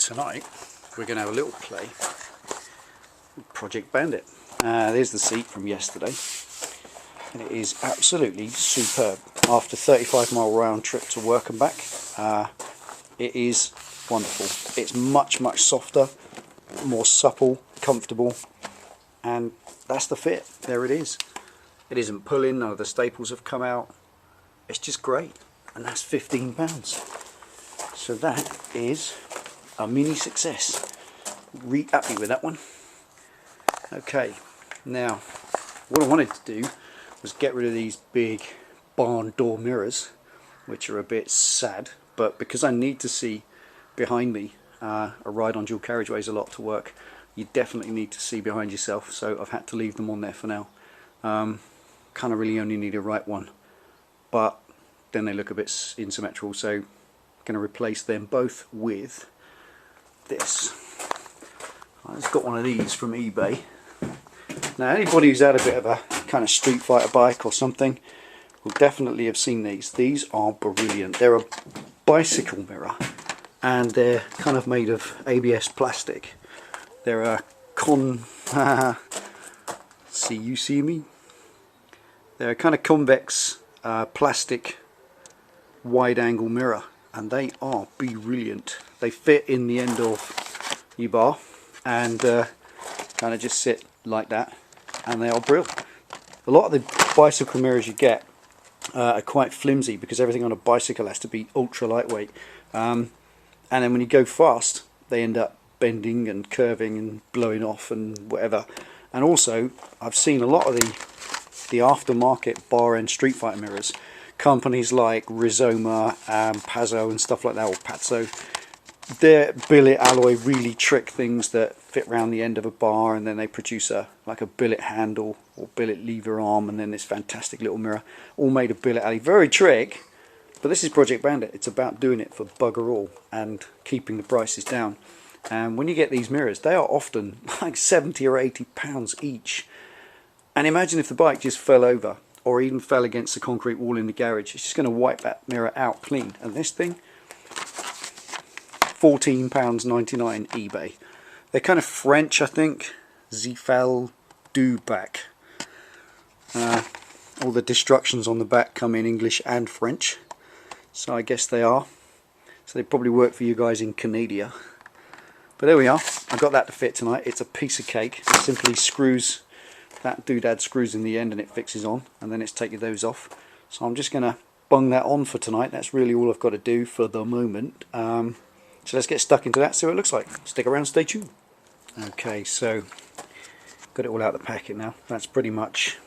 tonight we're going to have a little play with Project Bandit. There's the seat from yesterday, and it is absolutely superb. After 35-mile round trip to work and back, it is wonderful. It's much softer, more supple, comfortable, and that's the fit. There it is. It isn't pulling, none of the staples have come out. It's just great, and that's £15. So that is a mini success. Really happy with that one. Okay, now what I wanted to do was get rid of these big barn door mirrors, which are a bit sad, but because I need to see behind me, a ride on dual carriageways a lot to work, you definitely need to see behind yourself, so I've had to leave them on there for now. Kind of really only need a right one, but then they look a bit asymmetrical, so I'm going to replace them both with this. I just got one of these from eBay. Now anybody who's had a bit of a kind of Street Fighter bike or something will definitely have seen these. These are brilliant. They're a bicycle mirror, and they're kind of made of ABS plastic. They're a see me? They're a kind of convex plastic wide angle mirror, and they are brilliant. They fit in the end of your bar and kind of just sit like that, and they are brilliant. A lot of the bicycle mirrors you get are quite flimsy because everything on a bicycle has to be ultra lightweight, and then when you go fast they end up bending and curving and blowing off and whatever. And also I've seen a lot of the aftermarket bar end Street Fighter mirrors, companies like Rizoma, Pazzo and stuff like that, or Pazzo, their billet alloy really trick things that fit around the end of a bar, and then they produce like a billet handle or billet lever arm, and then this fantastic little mirror all made of billet alloy. Very trick, but this is Project Bandit. It's about doing it for bugger all and keeping the prices down. And when you get these mirrors, they are often like 70 or 80 pounds each. And imagine if the bike just fell over or even fell against the concrete wall in the garage. It's just going to wipe that mirror out clean. And this thing, £14.99 eBay. They're kind of French, I think. Zefal du back. All the destructions on the back come in English and French, so I guess they are. So they probably work for you guys in Canada. But there we are. I got that to fit tonight. It's a piece of cake. It simply screws, that doodad screws in the end and it fixes on, and then it's taking those off. So I'm just going to bung that on for tonight. That's really all I've got to do for the moment. So let's get stuck into that, see what it looks like. Stick around, stay tuned. Okay, so got it all out of the packet now. That's pretty much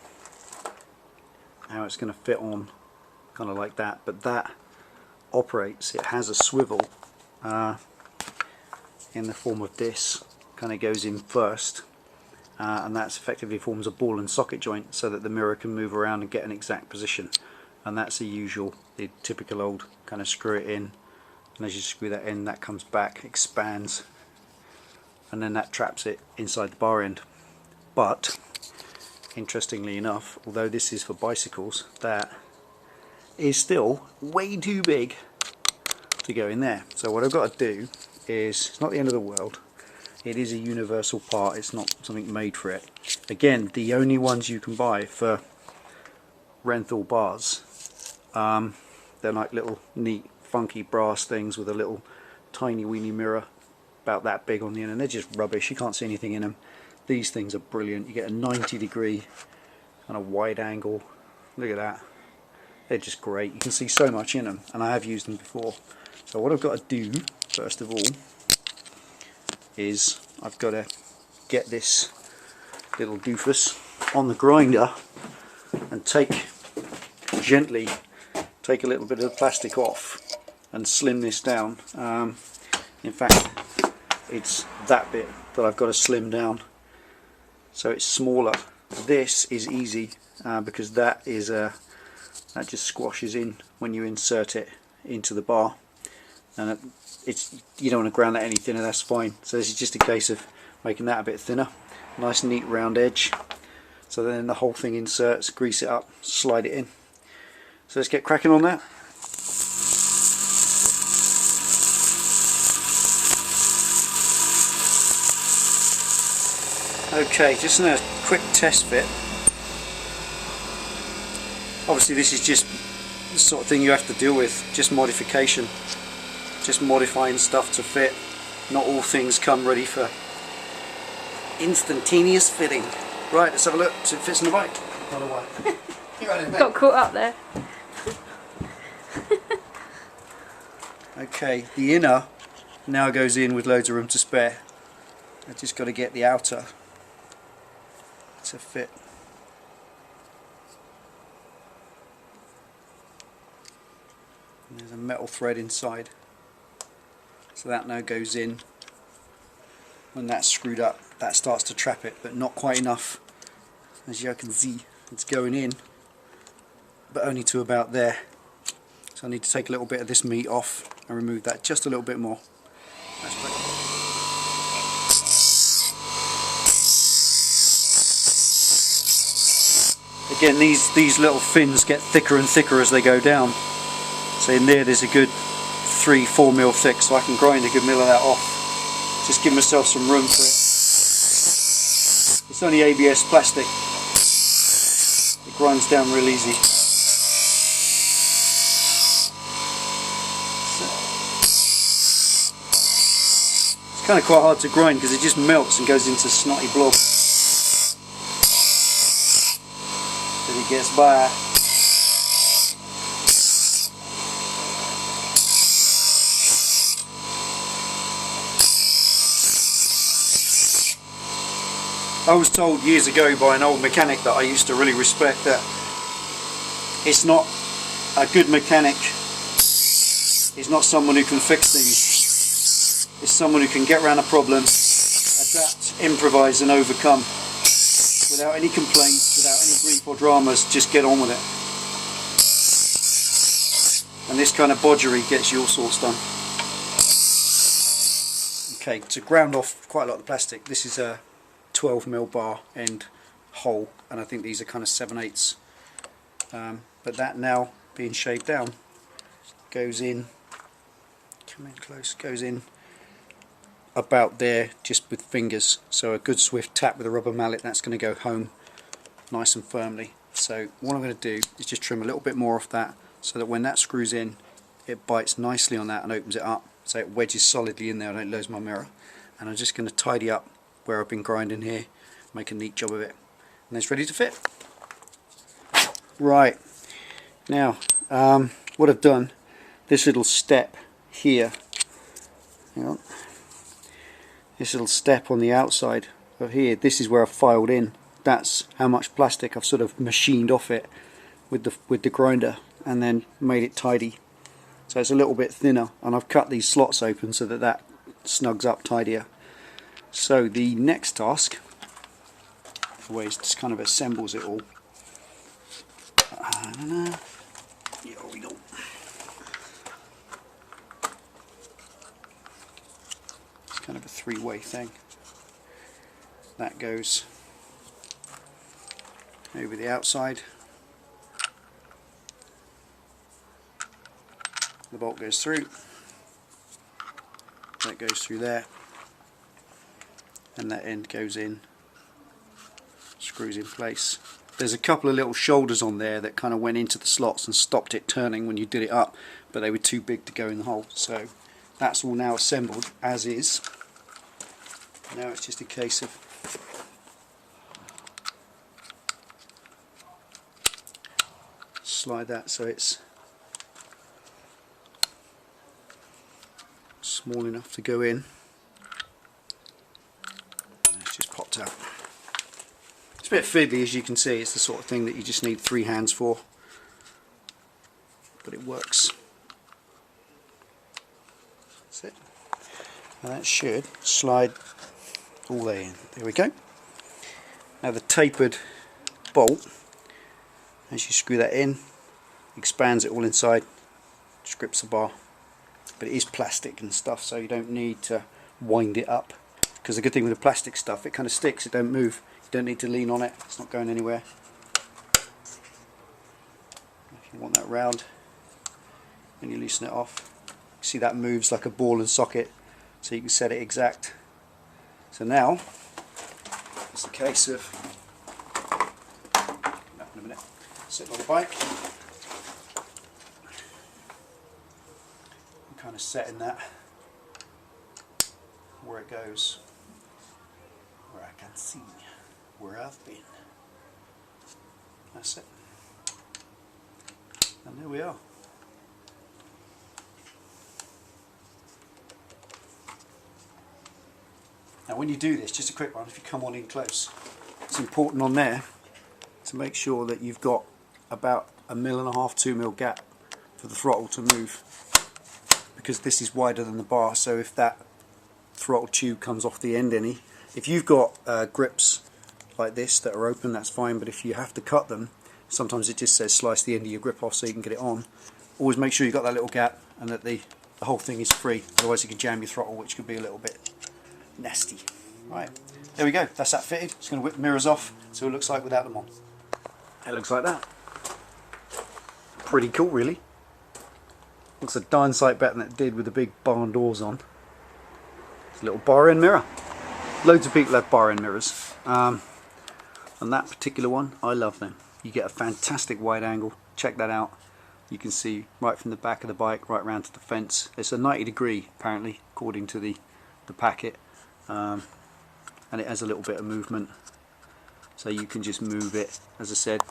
how it's going to fit on, kind of like that. But that operates, it has a swivel in the form of this, kind of goes in first, and that's effectively forms a ball and socket joint so that the mirror can move around and get an exact position. And that's the typical old kind of screw it in, and as you screw that in, that comes back, expands, and then that traps it inside the bar end. But interestingly enough, although this is for bicycles, that is still way too big to go in there. So what I've got to do is, it's not the end of the world, it is a universal part, it's not something made for it. Again, the only ones you can buy for Renthal bars, they're like little neat funky brass things with a little tiny weeny mirror about that big on the end, and they're just rubbish, you can't see anything in them. These things are brilliant. You get a 90-degree kind of wide angle, look at that, they're just great. You can see so much in them, and I have used them before. So what I've got to do first of all is I've got to get this little doofus on the grinder and gently take a little bit of the plastic off and slim this down. In fact, it's that bit that I've got to slim down so it's smaller. This is easy because that just squashes in when you insert it into the bar, and you don't want to ground that any thinner, that's fine. So this is just a case of making that a bit thinner, nice neat round edge, so then the whole thing inserts, grease it up, slide it in. So let's get cracking on that. Okay, just a quick test fit. Obviously this is just the sort of thing you have to deal with, just modification, just modifying stuff to fit. Not all things come ready for instantaneous fitting. Right, let's have a look, see if it fits in the bike. By the way. Got caught up there. Okay, the inner now goes in with loads of room to spare. I've just got to get the outer to fit. And there's a metal thread inside, so that now goes in. When that's screwed up, that starts to trap it, but not quite enough. As you can see, it's going in, but only to about there. So I need to take a little bit of this meat off and remove that just a little bit more. That's better. Again, these little fins get thicker and thicker as they go down. So in there's a good 3-4 mil thick, so I can grind a good mil of that off. Just give myself some room for it. It's only ABS plastic. It grinds down real easy. It's kind of quite hard to grind because it just melts and goes into snotty blob. But it gets by. I was told years ago by an old mechanic that I used to really respect that it's not a good mechanic, he's not someone who can fix things, it's someone who can get around a problem, adapt, improvise and overcome without any complaints, without any grief or dramas, just get on with it. And this kind of bodgery gets you all sorts done. Okay, to ground off quite a lot of the plastic, this is a 12mm bar end hole, and I think these are kind of 7/8. But that now being shaved down goes in, come in close, goes in about there just with fingers. So a good swift tap with a rubber mallet, that's going to go home nice and firmly. So what I'm going to do is just trim a little bit more off that so that when that screws in it bites nicely on that and opens it up so it wedges solidly in there. I don't lose my mirror. And I'm just going to tidy up where I've been grinding here, make a neat job of it, and it's ready to fit. Right, now what I've done, this little step here, hang on, this little step on the outside of here, this is where I've filed in. That's how much plastic I've sort of machined off it with the grinder and then made it tidy. So it's a little bit thinner, and I've cut these slots open so that that snugs up tidier. So the next task, the way it just kind of assembles it all. Here we go. It's kind of a three-way thing. That goes over the outside. The bolt goes through. That goes through there. And that end goes in, screws in place. There's a couple of little shoulders on there that kind of went into the slots and stopped it turning when you did it up, but they were too big to go in the hole. So that's all now assembled as is. Now it's just a case of slide that so it's small enough to go in. Popped out. It's a bit fiddly, as you can see. It's the sort of thing that you just need 3 hands for, but it works. That's it. And that should slide all there in. There we go. Now the tapered bolt, as you screw that in, expands it all inside, just grips the bar. But it is plastic and stuff, so you don't need to wind it up. Because the good thing with the plastic stuff, it kind of sticks, it don't move. You don't need to lean on it, it's not going anywhere. If you want that round, and you loosen it off, see that moves like a ball and socket, so you can set it exact. So now, It's a case of, in a minute, sitting on the bike, I'm kind of setting that where it goes, where I can see where I've been. That's it. And there we are. Now when you do this, just a quick one, if you come on in close, it's important on there to make sure that you've got about 1.5 mm, 2 mm gap for the throttle to move, because this is wider than the bar, so if that throttle tube comes off the end any, if you've got grips like this that are open, that's fine, but if you have to cut them, sometimes it just says slice the end of your grip off so you can get it on. Always make sure you've got that little gap and that the whole thing is free, otherwise you can jam your throttle, which could be a little bit nasty. Right, there we go, that's that fitted. Just going to whip the mirrors off so it looks like without them on. It looks like that. Pretty cool really. Looks a darn sight better than it did with the big barn doors on. It's a little bar end mirror. Loads of people have bar end mirrors. And that particular one, I love them. You get a fantastic wide angle. Check that out. You can see right from the back of the bike right round to the fence. It's a 90-degree apparently, according to the packet. And it has a little bit of movement, so you can just move it. As I said,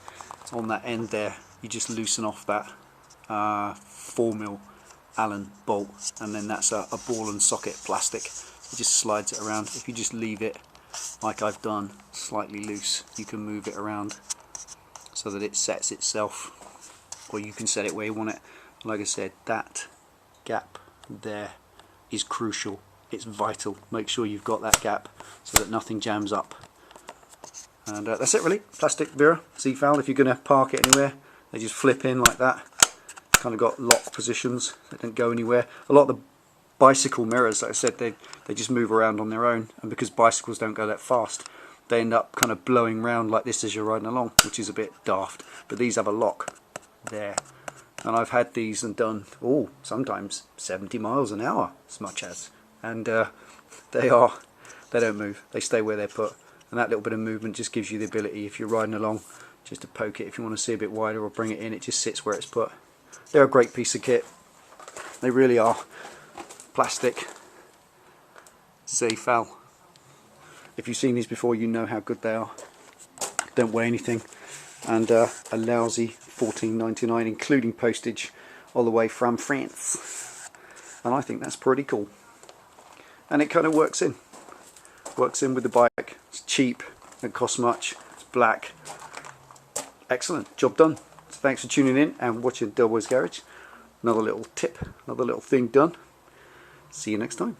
on that end there, you just loosen off that 4 mm Allen bolt, and then that's a ball and socket plastic. It just slides it around. If you just leave it like I've done, slightly loose, you can move it around so that it sets itself, or you can set it where you want it. Like I said, that gap there is crucial. It's vital. Make sure you've got that gap so that nothing jams up. And that's it really. Plastic Vera, Zefal. If you're going to park it anywhere, they just flip in like that. Kind of got lock positions. They don't go anywhere. A lot of the bicycle mirrors, like I said, they just move around on their own. And because bicycles don't go that fast, they end up kind of blowing around like this as you're riding along, which is a bit daft. But these have a lock there. And I've had these and done, sometimes 70 miles an hour, as much as. And they don't move, they stay where they're put, and that little bit of movement just gives you the ability, if you're riding along, just to poke it if you want to see a bit wider or bring it in. It just sits where it's put. They're a great piece of kit, they really are. Plastic Zefal. If you've seen these before, you know how good they are. Don't weigh anything, and a lousy $14.99 including postage all the way from France, and I think that's pretty cool. And it kind of works in with the bike. It's cheap, it costs much, it's black. Excellent, job done. So thanks for tuning in and watching Delboy's Garage. Another little tip, another little thing done. See you next time.